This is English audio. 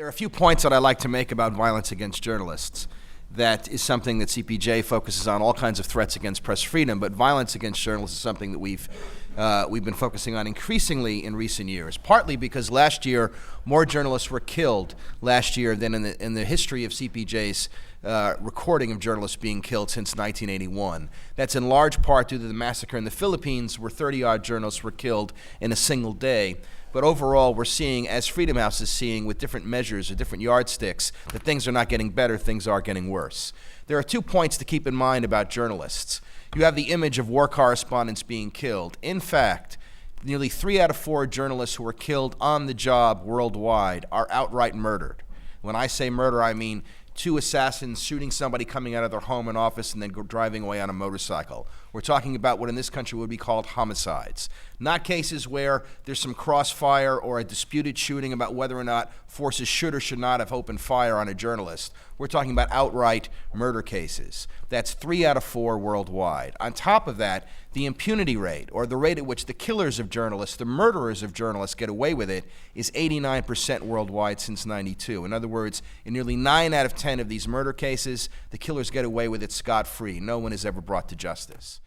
There are a few points that I like to make about violence against journalists. That is something that CPJ focuses on, all kinds of threats against press freedom, but violence against journalists is something that we've been focusing on increasingly in recent years, partly because last year more journalists were killed last year than in the history of CPJ's recording of journalists being killed since 1981. That's in large part due to the massacre in the Philippines, where 30-odd journalists were killed in a single day. But overall, we're seeing, as Freedom House is seeing with different measures or different yardsticks, that things are not getting better, things are getting worse. There are 2 points to keep in mind about journalists. You have the image of war correspondents being killed. In fact, nearly 3 out of 4 journalists who are killed on the job worldwide are outright murdered. When I say murder, I mean 2 assassins shooting somebody coming out of their home and office and then driving away on a motorcycle. We're talking about what in this country would be called homicides. Not cases where there's some crossfire or a disputed shooting about whether or not forces should or should not have opened fire on a journalist. We're talking about outright murder cases. That's 3 out of 4 worldwide. On top of that, the impunity rate, or the rate at which the killers of journalists, the murderers of journalists, get away with it, is 89% worldwide since '92. In other words, in nearly 9 out of 10 of these murder cases, the killers get away with it scot-free. No one is ever brought to justice.